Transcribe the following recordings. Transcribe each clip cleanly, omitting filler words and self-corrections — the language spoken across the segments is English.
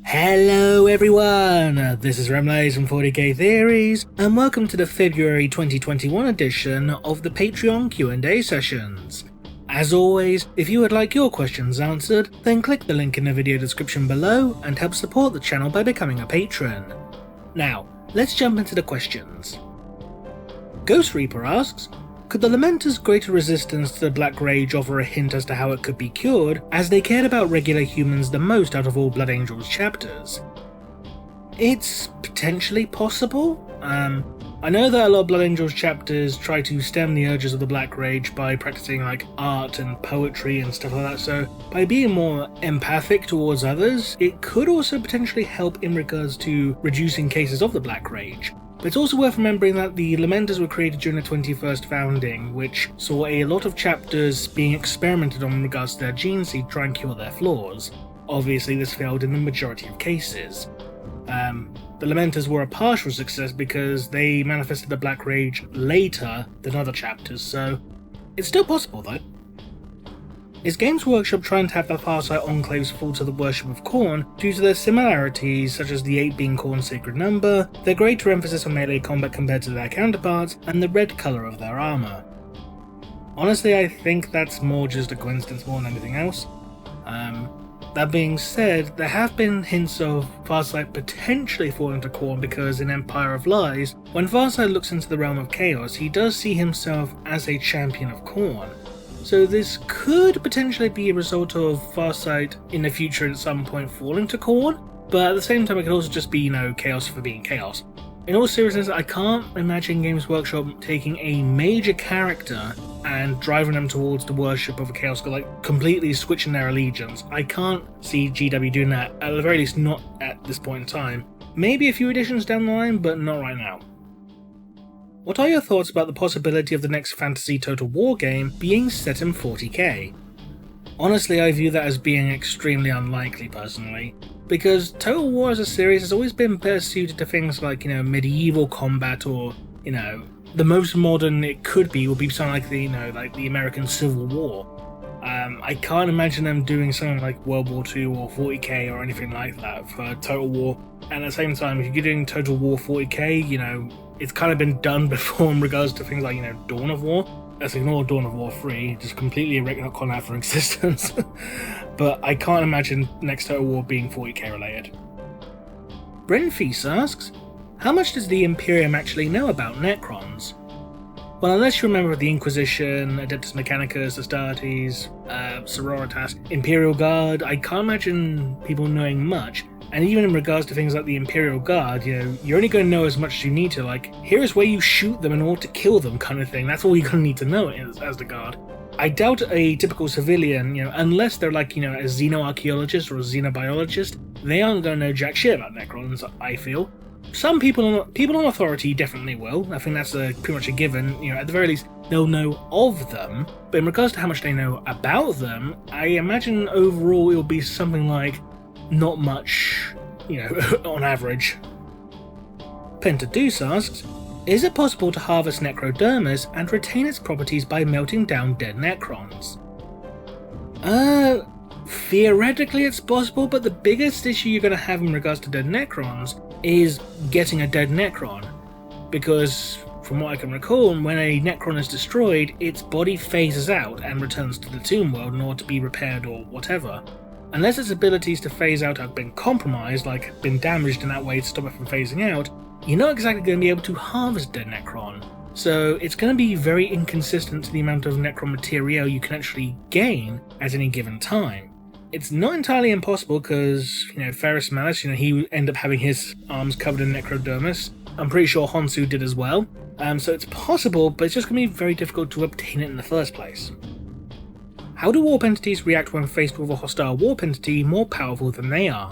Hello everyone, this is Remlays from 40k Theories, and welcome to the February 2021 edition of the Patreon Q&A sessions. As always, if you would like your questions answered, then click the link in the video description below and help support the channel by becoming a patron. Now, let's jump into the questions. Ghost Reaper asks, could the Lamenter's greater resistance to the Black Rage offer a hint as to how it could be cured, as they cared about regular humans the most out of all Blood Angels chapters? It's potentially possible. I know that a lot of Blood Angels chapters try to stem the urges of the Black Rage by practicing like art and poetry and stuff like that, so by being more empathic towards others, it could also potentially help in regards to reducing cases of the Black Rage. But it's also worth remembering that the Lamenters were created during the 21st founding, which saw a lot of chapters being experimented on in regards to their genes to try and cure their flaws. Obviously this failed in the majority of cases. The Lamenters were a partial success because they manifested the Black Rage later than other chapters, so it's still possible though. Is Games Workshop trying to have the Farsight enclaves fall to the worship of Khorne due to their similarities, such as the 8 being Khorne's sacred number, their greater emphasis on melee combat compared to their counterparts, and the red colour of their armour? Honestly, I think that's more just a coincidence more than anything else. That being said, there have been hints of Farsight potentially falling to Khorne because in Empire of Lies, when Farsight looks into the realm of chaos, he does see himself as a champion of Khorne. So this could potentially be a result of Farsight in the future at some point falling to Khorne, but at the same time it could also just be, chaos for being chaos. In all seriousness, I can't imagine Games Workshop taking a major character and driving them towards the worship of a chaos god, like completely switching their allegiance. I can't see GW doing that, at the very least not at this point in time. Maybe a few editions down the line, but not right now. What are your thoughts about the possibility of the next fantasy Total War game being set in 40k? Honestly, I view that as being extremely unlikely personally, because Total War as a series has always been better suited to things like, medieval combat or, the most modern it could be would be something like the American Civil War. I can't imagine them doing something like World War II or 40k or anything like that for Total War. And at the same time, if you're doing Total War 40k, it's kind of been done before in regards to things like, Dawn of War. Let's ignore Dawn of War 3, just completely retcon that for existence. But I can't imagine next Total War being 40k related. Brent Feast asks, how much does the Imperium actually know about Necrons? Well, unless you remember the Inquisition, Adeptus Mechanicus, Astartes, Sororitas, Imperial Guard, I can't imagine people knowing much. And even in regards to things like the Imperial Guard, you're only going to know as much as you need to, here is where you shoot them in order to kill them kind of thing. That's all you're going to need to know as the Guard. I doubt a typical civilian, unless they're a xenoarchaeologist or a xenobiologist, they aren't going to know jack shit about Necrons, I feel. Some people on authority definitely will. I think that's pretty much a given. At the very least, they'll know of them. But in regards to how much they know about them, I imagine overall it'll be something like not much, on average. Pentadeuce asks, is it possible to harvest Necrodermis and retain its properties by melting down dead Necrons? Theoretically it's possible, but the biggest issue you're going to have in regards to dead Necrons is getting a dead Necron. Because, from what I can recall, when a Necron is destroyed, its body phases out and returns to the tomb world in order to be repaired or whatever. Unless its abilities to phase out have been compromised, like been damaged in that way to stop it from phasing out, you're not exactly going to be able to harvest dead Necron. So it's going to be very inconsistent to the amount of Necron material you can actually gain at any given time. It's not entirely impossible because, Ferrus Malus, he would end up having his arms covered in Necrodermis. I'm pretty sure Honsu did as well. So it's possible, but it's just going to be very difficult to obtain it in the first place. How do warp entities react when faced with a hostile warp entity more powerful than they are?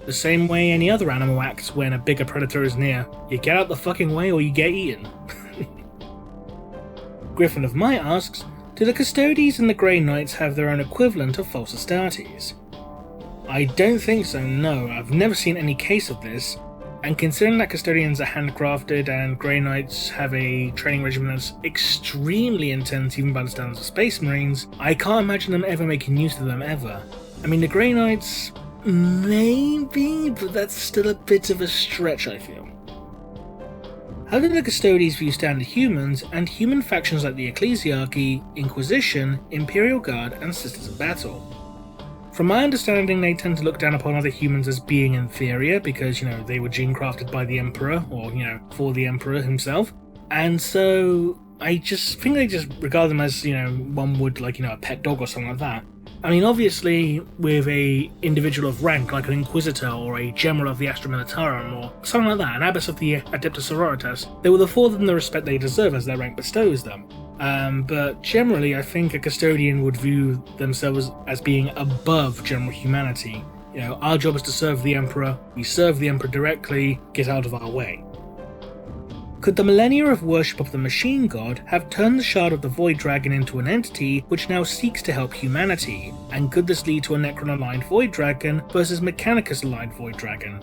The same way any other animal acts when a bigger predator is near. You get out the fucking way or you get eaten. Griffin of Mai asks, do the Custodians and the Grey Knights have their own equivalent of false Astartes? I don't think so, no. I've never seen any case of this, and considering that Custodians are handcrafted and Grey Knights have a training regimen that's extremely intense even by the standards of Space Marines, I can't imagine them ever making use of them ever. I mean, the Grey Knights, Maybe, but that's still a bit of a stretch, I feel. How did the Custodians view standard humans and human factions like the Ecclesiarchy, Inquisition, Imperial Guard, and Sisters of Battle? From my understanding, they tend to look down upon other humans as being inferior because, they were gene crafted by the Emperor, or, for the Emperor himself. And so I just think they just regard them as, one would, a pet dog or something like that. I mean, obviously, with a individual of rank, like an Inquisitor or a General of the Astra Militarum or something like that, an Abbess of the Adeptus Sororitas, they will afford them the respect they deserve as their rank bestows them. But generally, I think a Custodian would view themselves as being above general humanity. Our job is to serve the Emperor, we serve the Emperor directly, get out of our way. Could the millennia of worship of the machine god have turned the shard of the Void Dragon into an entity which now seeks to help humanity? And could this lead to a Necron-aligned Void Dragon versus Mechanicus-aligned Void Dragon?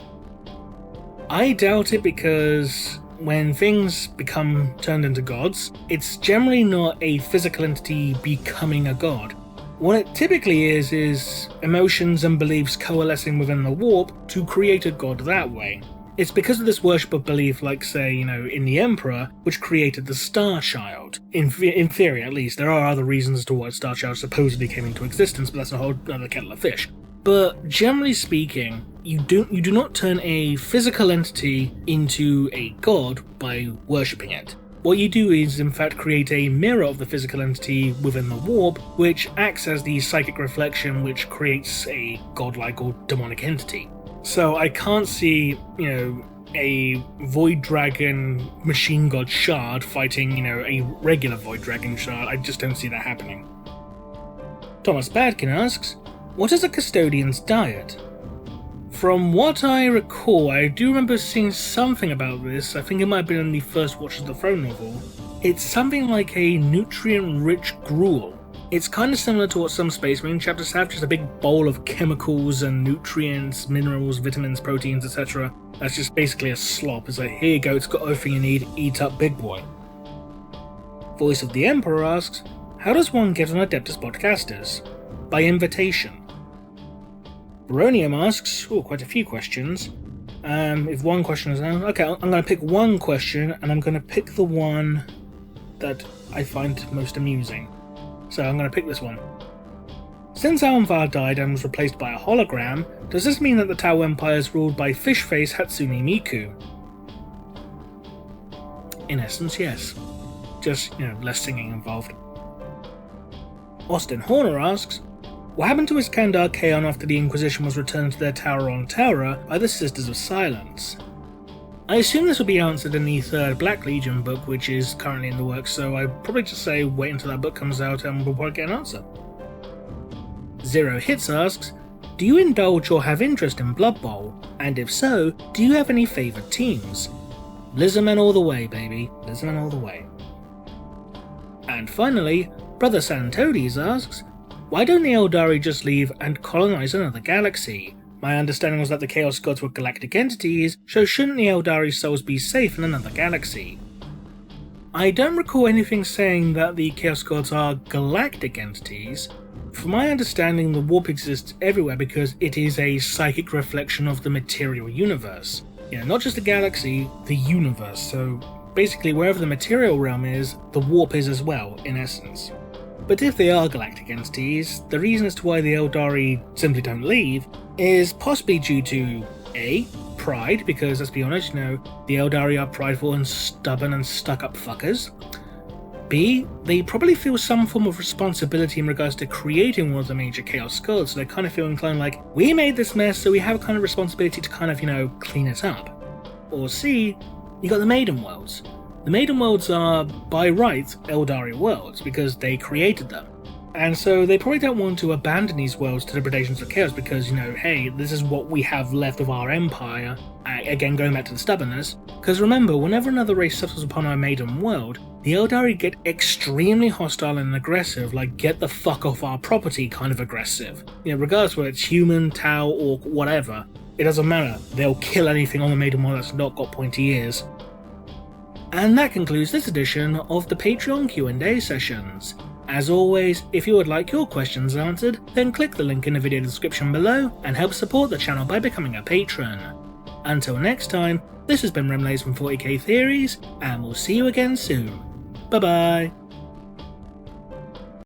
I doubt it, because when things become turned into gods, it's generally not a physical entity becoming a god. What it typically is emotions and beliefs coalescing within the warp to create a god that way. It's because of this worship of belief, like, say, in the Emperor, which created the Star Child. In theory, at least. There are other reasons as to why Star Child supposedly came into existence, but that's a whole other kettle of fish. But generally speaking, you do not turn a physical entity into a god by worshipping it. What you do is, in fact, create a mirror of the physical entity within the warp, which acts as the psychic reflection which creates a godlike or demonic entity. So I can't see, a Void Dragon machine god shard fighting, a regular Void Dragon shard. I just don't see that happening. Thomas Badkin asks, what is a Custodian's diet? From what I recall, I do remember seeing something about this. I think it might have been in the first Watch of the Throne novel. It's something like a nutrient-rich gruel. It's kind of similar to what some Space Marine chapters have, just a big bowl of chemicals and nutrients, minerals, vitamins, proteins, etc. That's just basically a slop. It's like, here you go, it's got everything you need, eat up, big boy. Voice of the Emperor asks, how does one get on Adeptus Podcasters? By invitation. Baronium asks, quite a few questions. If one question is now, okay, I'm going to pick one question, and I'm going to pick the one that I find most amusing. So I'm going to pick this one. Since Almvar died and was replaced by a hologram, does this mean that the Tau Empire is ruled by Fishface Hatsune Miku? In essence, yes. Just, less singing involved. Austin Horner asks, what happened to Iskandar Kaon after the Inquisition was returned to their tower on Taura by the Sisters of Silence? I assume this will be answered in the third Black Legion book, which is currently in the works, so I'd probably just say wait until that book comes out and we'll probably get an answer. Zero Hits asks, do you indulge or have interest in Blood Bowl? And if so, do you have any favourite teams? Blizzermen all the way, baby. Blizzermen all the way. And finally, Brother Santodes asks, why don't the Eldari just leave and colonize another galaxy? My understanding was that the Chaos Gods were galactic entities, so shouldn't the Eldari souls be safe in another galaxy? I don't recall anything saying that the Chaos Gods are galactic entities. From my understanding, the warp exists everywhere because it is a psychic reflection of the material universe. Not just the galaxy, the universe. So basically, wherever the material realm is, the warp is as well, in essence. But if they are galactic entities, the reason as to why the Eldari simply don't leave is possibly due to A, pride, because let's be honest, the Eldari are prideful and stubborn and stuck-up fuckers. B, they probably feel some form of responsibility in regards to creating one of the major Chaos Gods, so they kind of feel inclined like, we made this mess, so we have a kind of responsibility to kind of, clean it up. Or C, you got the Maiden Worlds. The Maiden Worlds are, by right, Eldari worlds, because they created them. And so they probably don't want to abandon these worlds to the predations of chaos because, hey, this is what we have left of our empire. Again, going back to the stubbornness. Because remember, whenever another race suffers upon our maiden world, the Eldari get extremely hostile and aggressive, like get the fuck off our property kind of aggressive. Regardless whether it's human, Tau, or whatever, it doesn't matter. They'll kill anything on the maiden world that's not got pointy ears. And that concludes this edition of the Patreon Q&A sessions. As always, if you would like your questions answered, then click the link in the video description below and help support the channel by becoming a patron. Until next time, this has been Remlays from 40k Theories, and we'll see you again soon. Bye bye.